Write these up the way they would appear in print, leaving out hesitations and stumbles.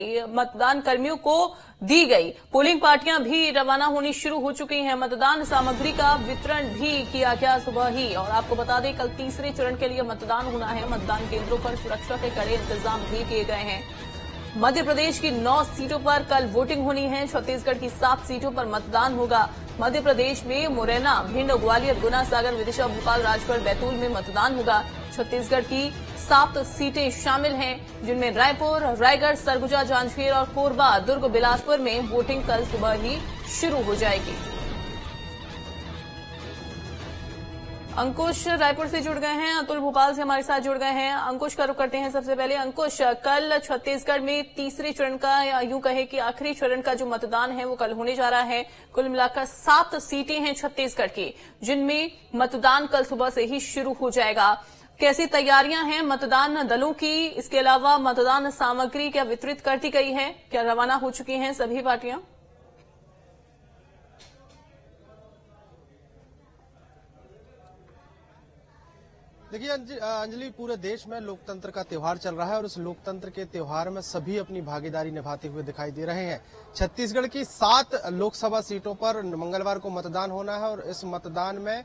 मतदान कर्मियों को दी गई। पोलिंग पार्टियां भी रवाना होनी शुरू हो चुकी हैं। मतदान सामग्री का वितरण भी किया गया सुबह ही। और आपको बता दें, कल तीसरे चरण के लिए मतदान होना है। मतदान केंद्रों पर सुरक्षा के कड़े इंतजाम भी किए गए हैं। मध्य प्रदेश की 9 सीटों पर कल वोटिंग होनी है। छत्तीसगढ़ की 7 सीटों पर मतदान होगा। मध्य प्रदेश में मुरैना, भिंड, ग्वालियर, गुना, सागर, विदिशा, भोपाल, राजगढ़, बैतूल में मतदान होगा। छत्तीसगढ़ की 7 सीटें शामिल हैं, जिनमें रायपुर, रायगढ़, सरगुजा, जांजगीर और कोरबा, दुर्ग, बिलासपुर में वोटिंग कल सुबह ही शुरू हो जाएगी। अंकुश रायपुर से जुड़ गए हैं, अतुल भोपाल से हमारे साथ जुड़ गए हैं। अंकुश का रुख करते हैं। सबसे पहले अंकुश, कल छत्तीसगढ़ में तीसरे चरण का या यूं कहे कि आखिरी चरण का जो मतदान है वो कल होने जा रहा है। कुल मिलाकर 7 सीटें हैं छत्तीसगढ़ की, जिनमें मतदान कल सुबह से ही शुरू हो जाएगा। कैसी तैयारियां हैं मतदान दलों की? इसके अलावा मतदान सामग्री क्या वितरित कर दी गई है? क्या रवाना हो चुकी हैं सभी पार्टियां? देखिए अंजलि, पूरे देश में लोकतंत्र का त्योहार चल रहा है और उस लोकतंत्र के त्योहार में सभी अपनी भागीदारी निभाते हुए दिखाई दे रहे हैं। छत्तीसगढ़ की 7 लोकसभा सीटों पर मंगलवार को मतदान होना है और इस मतदान में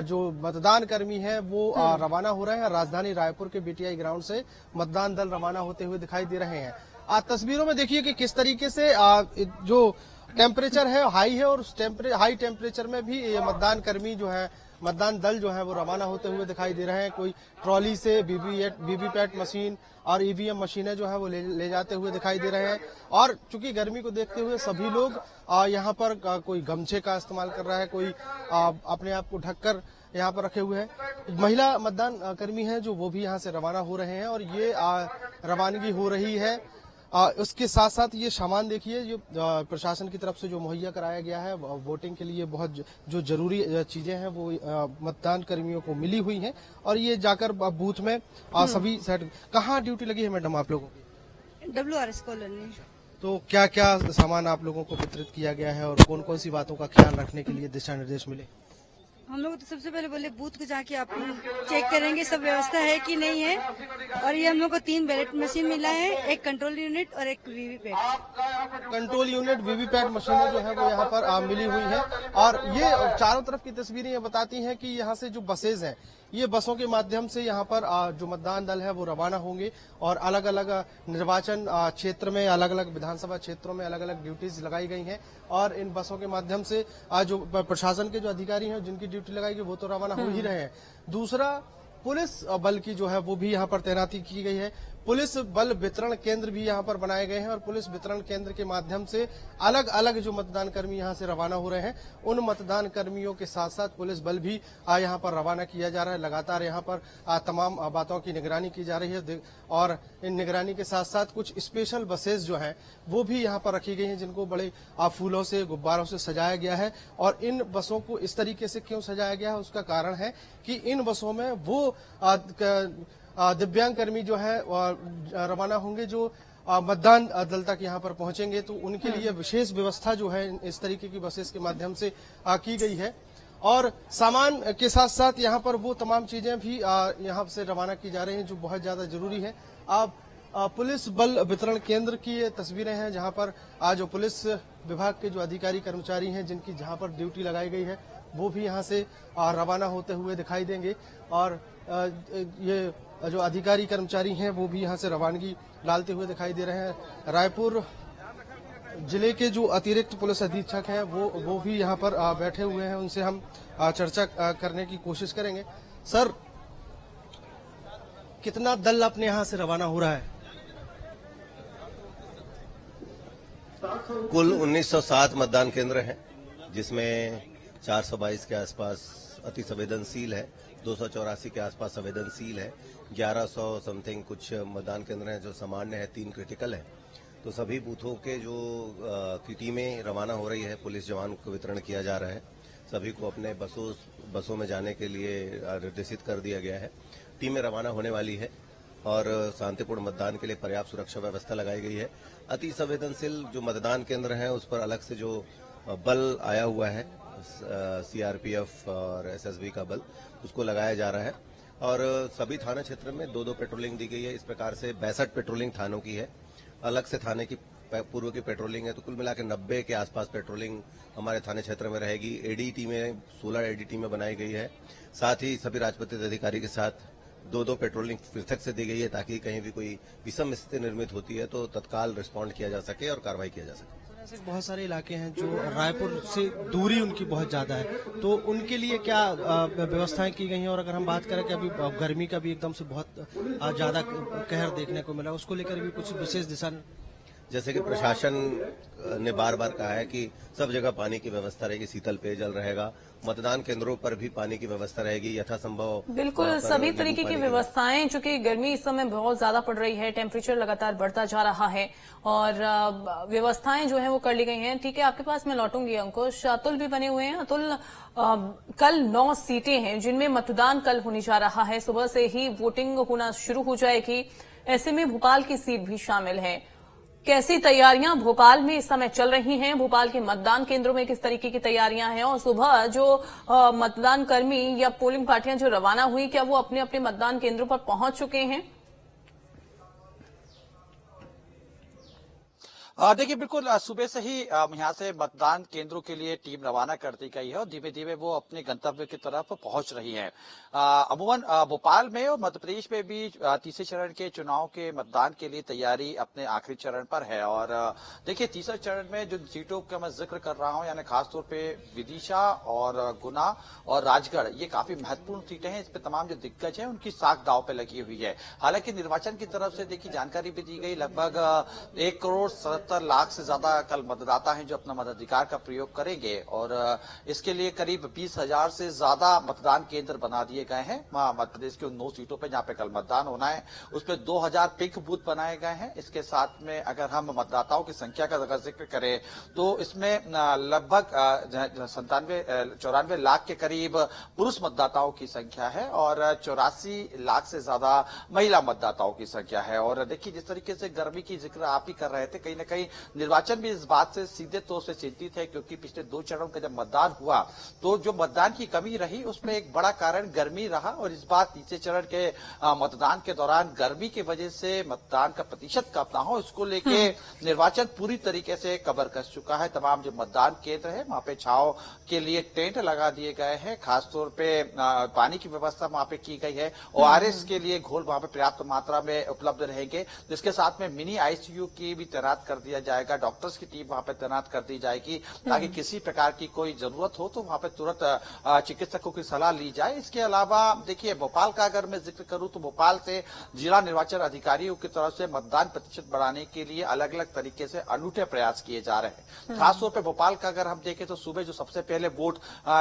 जो मतदान कर्मी हैं वो रवाना हो रहे हैं। राजधानी रायपुर के बीटीआई ग्राउंड से मतदान दल रवाना होते हुए दिखाई दे रहे हैं। तस्वीरों में देखिए कि किस तरीके से जो टेम्परेचर है हाई है और उस हाई टेम्परेचर में भी ये मतदान कर्मी जो है, मतदान दल जो है वो रवाना होते हुए दिखाई दे रहे हैं। कोई ट्रॉली से वीवीपैट मशीन और ईवीएम मशीनें जो है वो ले जाते हुए दिखाई दे रहे हैं। और चूंकि गर्मी को देखते हुए सभी लोग यहाँ पर कोई गमछे का इस्तेमाल कर रहा है, कोई अपने आप को ढककर यहाँ पर रखे हुए हैं। महिला मतदान कर्मी हैं जो वो भी यहाँ से रवाना हो रहे हैं और ये रवानगी हो रही है। उसके साथ साथ ये सामान देखिए जो प्रशासन की तरफ से जो मुहैया कराया गया है वोटिंग के लिए, बहुत जो जरूरी चीजें हैं वो मतदान कर्मियों को मिली हुई हैं और ये जाकर बूथ में सभी सेट। कहाँ ड्यूटी लगी है मैडम आप लोगों की? WRS colony. तो क्या क्या सामान आप लोगों को वितरित किया गया है और कौन कौन सी बातों का ख्याल रखने के लिए दिशा निर्देश मिले? हम लोग तो सबसे पहले बोले बूथ को जाके आप चेक करेंगे सब व्यवस्था है कि नहीं है। और ये हम लोग को 3 बैलेट मशीन मिला है, एक कंट्रोल यूनिट और एक वीवीपैट। कंट्रोल यूनिट, वीवीपैट मशीनें जो है वो यहाँ पर मिली हुई है। और ये चारों तरफ की तस्वीरें ये बताती हैं कि यहाँ से जो बसेज हैं, ये बसों के माध्यम से यहाँ पर जो मतदान दल है वो रवाना होंगे और अलग अलग निर्वाचन क्षेत्र में, अलग अलग विधानसभा क्षेत्रों में अलग अलग ड्यूटीज लगाई गई हैं और इन बसों के माध्यम से जो प्रशासन के जो अधिकारी हैं जिनकी ड्यूटी लगाई गई वो तो रवाना हो ही रहे हैं। दूसरा, पुलिस बल की जो है वो भी यहाँ पर तैनाती की गई है। पुलिस बल वितरण केंद्र भी यहाँ पर बनाए गए हैं और पुलिस वितरण केंद्र के माध्यम से अलग अलग जो मतदान कर्मी यहाँ से रवाना हो रहे हैं उन मतदान कर्मियों के साथ साथ पुलिस बल भी यहाँ पर रवाना किया जा रहा है। लगातार यहाँ पर तमाम बातों की निगरानी की जा रही है और इन निगरानी के साथ साथ कुछ स्पेशल बसेस जो हैं वो भी यहाँ पर रखी गई हैं जिनको बड़े फूलों से, गुब्बारों से सजाया गया है। और इन बसों को इस तरीके से क्यों सजाया गया है उसका कारण है कि इन बसों में वो दिव्यांग कर्मी जो है रवाना होंगे जो मतदान दल तक यहाँ पर पहुंचेंगे, तो उनके लिए विशेष व्यवस्था जो है इस तरीके की बसेस के माध्यम से की गई है। और सामान के साथ साथ यहाँ पर वो तमाम चीजें भी यहाँ से रवाना की जा रही हैं जो बहुत ज्यादा जरूरी है। अब पुलिस बल वितरण केंद्र की ये तस्वीरें हैं जहाँ पर जो पुलिस विभाग के जो अधिकारी कर्मचारी हैं जिनकी जहाँ पर ड्यूटी लगाई गई है वो भी यहाँ से रवाना होते हुए दिखाई देंगे। और ये जो अधिकारी कर्मचारी हैं वो भी यहाँ से रवानगी डालते हुए दिखाई दे रहे हैं। रायपुर जिले के जो अतिरिक्त पुलिस अधीक्षक हैं वो भी यहाँ पर बैठे हुए हैं, उनसे हम चर्चा करने की कोशिश करेंगे। सर, कितना दल अपने यहाँ से रवाना हो रहा है? कुल 1907 मतदान केंद्र हैं जिसमें 422 के आसपास अति संवेदनशील है, 284 के आसपास संवेदनशील है, 1100 समथिंग कुछ मतदान केंद्र हैं जो सामान्य है, 3 क्रिटिकल है। तो सभी बूथों के जो की टीमें रवाना हो रही है, पुलिस जवान को वितरण किया जा रहा है, सभी को अपने बसों में जाने के लिए निर्देशित कर दिया गया है। टीमें रवाना होने वाली है और शांतिपूर्ण मतदान के लिए पर्याप्त सुरक्षा व्यवस्था लगाई गई है। अति संवेदनशील जो मतदान केंद्र हैं उस पर अलग से जो बल आया हुआ है, सीआरपीएफ और एसएसबी का बल, उसको लगाया जा रहा है और सभी थाना क्षेत्र में 2-2 पेट्रोलिंग दी गई है। इस प्रकार से 62 पेट्रोलिंग थानों की है अलग से थाने की पूर्व की पेट्रोलिंग है, तो कुल मिला के 90 के आसपास पेट्रोलिंग हमारे थाने क्षेत्र में रहेगी। एडी टीमें 16 एडी टीमें बनाई गई है। साथ ही सभी राजपत्रित अधिकारी के साथ 2-2 पेट्रोलिंग पृथक से दी गई है, ताकि कहीं भी कोई विषम स्थिति निर्मित होती है तो तत्काल रिस्पॉन्ड किया जा सके और कार्रवाई किया जा सके। ऐसे बहुत सारे इलाके हैं जो रायपुर से दूरी उनकी बहुत ज्यादा है, तो उनके लिए क्या व्यवस्थाएं की गई हैं? और अगर हम बात करें कि अभी गर्मी का भी एकदम से बहुत ज्यादा कहर देखने को मिला, उसको लेकर भी कुछ विशेष दिशा, जैसे कि प्रशासन ने बार बार कहा है कि सब जगह पानी की व्यवस्था रहेगी, शीतल पेयजल रहेगा, मतदान केंद्रों पर भी पानी की व्यवस्था रहेगी यथासंभव। बिल्कुल सभी तरीके की व्यवस्थाएं, चूंकि गर्मी इस समय बहुत ज्यादा पड़ रही है, टेम्परेचर लगातार बढ़ता जा रहा है और व्यवस्थाएं जो है वो कर ली गई हैं। ठीक है, आपके पास मैं लौटूंगी अंकुश। अतुल भी बने हुए हैं। अतुल, कल 9 सीटें हैं जिनमें मतदान कल होने जा रहा है, सुबह से ही वोटिंग होना शुरू हो जाएगी। ऐसे में भोपाल की सीट भी शामिल है। कैसी तैयारियां भोपाल में इस समय चल रही हैं? भोपाल के मतदान केंद्रों में किस तरीके की तैयारियां हैं? और सुबह जो मतदान कर्मी या पोलिंग पार्टियां जो रवाना हुई, क्या वो अपने अपने मतदान केंद्रों पर पहुंच चुके हैं? देखिए, बिल्कुल सुबह से ही यहाँ से मतदान केंद्रों के लिए टीम रवाना कर दी गई है और धीमे धीमे वो अपने गंतव्य की तरफ पहुंच रही है। अमूमन भोपाल में और मध्य प्रदेश में भी तीसरे चरण के चुनाव के मतदान के लिए तैयारी अपने आखिरी चरण पर है। और देखिए, तीसरे चरण में जो सीटों का मैं जिक्र कर रहा हूँ, यानी खासतौर पे विदिशा और गुना और राजगढ़, ये काफी महत्वपूर्ण सीटें हैं। इस पे तमाम जो दिग्गज हैं उनकी साख दांव पे लगी हुई है। हालांकि निर्वाचन की तरफ से देखिए जानकारी भी दी गई, लगभग 1,77 लाख से ज्यादा कल मतदाता हैं जो अपना मताधिकार का प्रयोग करेंगे और इसके लिए करीब 20,000 से ज्यादा मतदान केंद्र बना दिए गए हैं मध्य प्रदेश की उन 9 सीटों पे जहां पे कल मतदान होना है। उस पर 2,000 पिंक बूथ बनाए गए हैं। इसके साथ में अगर हम मतदाताओं की संख्या का अगर जिक्र करें तो इसमें लगभग 94 लाख के करीब पुरुष मतदाताओं की संख्या है और 84 लाख से ज्यादा महिला मतदाताओं की संख्या है। और देखिए, जिस तरीके से गर्मी की जिक्र आप ही कर रहे थे, कहीं ना कहीं निर्वाचन भी इस बात से सीधे तौर से चिंतित है, क्योंकि पिछले 2 चरणों का जब मतदान हुआ तो जो मतदान की कमी रही उसमें एक बड़ा कारण गर्मी रहा और इस बार तीसरे चरण के मतदान के दौरान गर्मी की वजह से मतदान का प्रतिशत कम ना हो, इसको लेके निर्वाचन पूरी तरीके से कवर कर चुका है। तमाम जो मतदान केंद्र है वहां पे छाव के लिए टेंट लगा दिए गए हैं। खासतौर पे पानी की व्यवस्था वहां पे की गई है। ORS के लिए घोल वहां पे पर्याप्त मात्रा में उपलब्ध रहेंगे, जिसके साथ में मिनी ICU की भी तैनात कर दिया जाएगा। डॉक्टर्स की टीम वहां पे तैनात कर दी जाएगी ताकि किसी प्रकार की कोई जरूरत हो तो वहां पे तुरंत चिकित्सकों की सलाह ली जाए। इसके अलावा देखिए, भोपाल का अगर मैं जिक्र करूं तो भोपाल से जिला निर्वाचन अधिकारियों की तरफ से मतदान प्रतिशत बढ़ाने के लिए अलग अलग तरीके से अनूठे प्रयास किए जा रहे हैं। खासतौर पर भोपाल का अगर हम देखें तो सुबह जो सबसे पहले वोट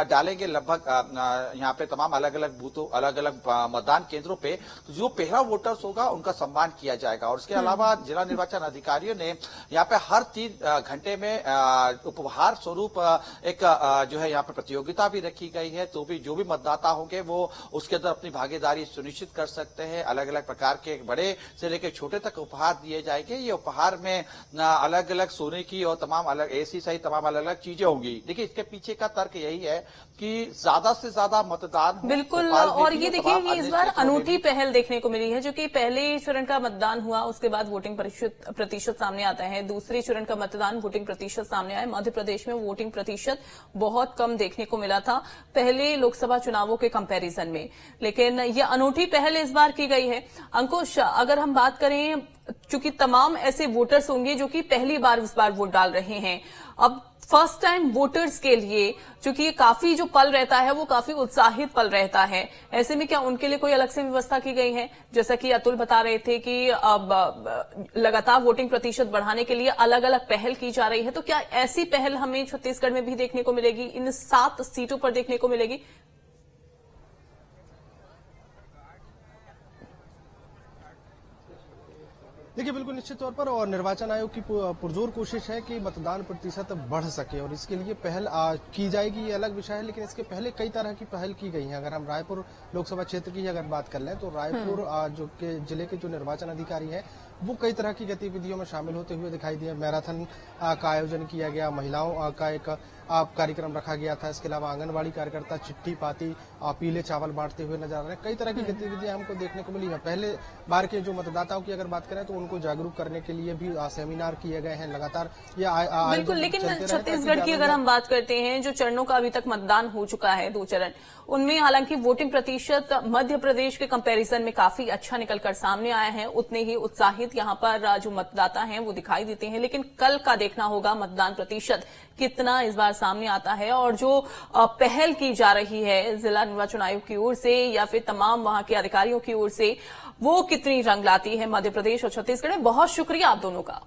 डालेंगे, लगभग यहाँ पे तमाम अलग अलग बूथों, अलग अलग मतदान केंद्रों पे जो पहला वोटर्स होगा उनका सम्मान किया जाएगा। और इसके अलावा जिला निर्वाचन अधिकारियों ने यहाँ पे हर 3 घंटे में उपहार स्वरूप एक जो है यहाँ पे प्रतियोगिता भी रखी गई है, तो भी जो भी मतदाता होंगे वो उसके अंदर अपनी भागीदारी सुनिश्चित कर सकते हैं। अलग अलग प्रकार के बड़े से लेकर छोटे तक उपहार दिए जाएंगे। ये उपहार में अलग अलग सोने की और तमाम अलग AC सहित तमाम अलग अलग चीजें होंगी। देखिए, इसके पीछे का तर्क यही है कि ज्यादा से ज्यादा मतदान बिल्कुल। और ये देखिए, ये इस बार अनूठी पहल देखने को मिली है, जो कि पहले चरण का मतदान हुआ उसके बाद वोटिंग प्रतिशत सामने आता है, दूसरे चरण का मतदान वोटिंग प्रतिशत सामने आया। मध्य प्रदेश में वोटिंग प्रतिशत बहुत कम देखने को मिला था पहले लोकसभा चुनावों के कंपैरिजन में, लेकिन ये अनूठी पहल इस बार की गई है। अंकुश, अगर हम बात करें, चूंकि तमाम ऐसे वोटर्स होंगे जो कि पहली बार इस बार वोट डाल रहे हैं, अब फर्स्ट टाइम वोटर्स के लिए चूंकि ये काफी जो पल रहता है वो काफी उत्साहित पल रहता है, ऐसे में क्या उनके लिए कोई अलग से व्यवस्था की गई है? जैसा कि अतुल बता रहे थे कि अब लगातार वोटिंग प्रतिशत बढ़ाने के लिए अलग अलग पहल की जा रही है, तो क्या ऐसी पहल हमें छत्तीसगढ़ में भी देखने को मिलेगी, इन 7 सीटों पर देखने को मिलेगी? देखिए, बिल्कुल निश्चित तौर पर और निर्वाचन आयोग की पुरजोर कोशिश है कि मतदान प्रतिशत बढ़ सके और इसके लिए पहल की जाएगी, ये अलग विषय है। लेकिन इसके पहले कई तरह की पहल की गई है। अगर हम रायपुर लोकसभा क्षेत्र की अगर बात कर लें तो रायपुर जो के जिले के जो निर्वाचन अधिकारी हैं वो कई तरह की गतिविधियों में शामिल होते हुए दिखाई दिए। मैराथन का आयोजन किया गया, महिलाओं का एक कार्यक्रम रखा गया था। इसके अलावा आंगनबाड़ी कार्यकर्ता चिट्ठी पाती पीले चावल बांटते हुए नजर आ रहे हैं। कई तरह की गतिविधियां हमको देखने को मिली है। पहले बार के जो मतदाताओं की अगर बात करें तो उनको जागरूक करने के लिए भी सेमिनार किए गए हैं लगातार। बिल्कुल, लेकिन छत्तीसगढ़ की अगर हम बात करते हैं, जो चरणों का अभी तक मतदान हो चुका है 2 चरण, उनमें हालांकि वोटिंग प्रतिशत मध्य प्रदेश के कंपैरिजन में काफी अच्छा निकलकर सामने आया है। उतने ही उत्साहित यहां पर जो मतदाता हैं वो दिखाई देते हैं, लेकिन कल का देखना होगा मतदान प्रतिशत कितना इस बार सामने आता है और जो पहल की जा रही है जिला निर्वाचन आयोग की ओर से या फिर तमाम वहां के अधिकारियों की ओर से, वो कितनी रंग लाती है मध्य प्रदेश और छत्तीसगढ़ में। बहुत शुक्रिया आप दोनों का।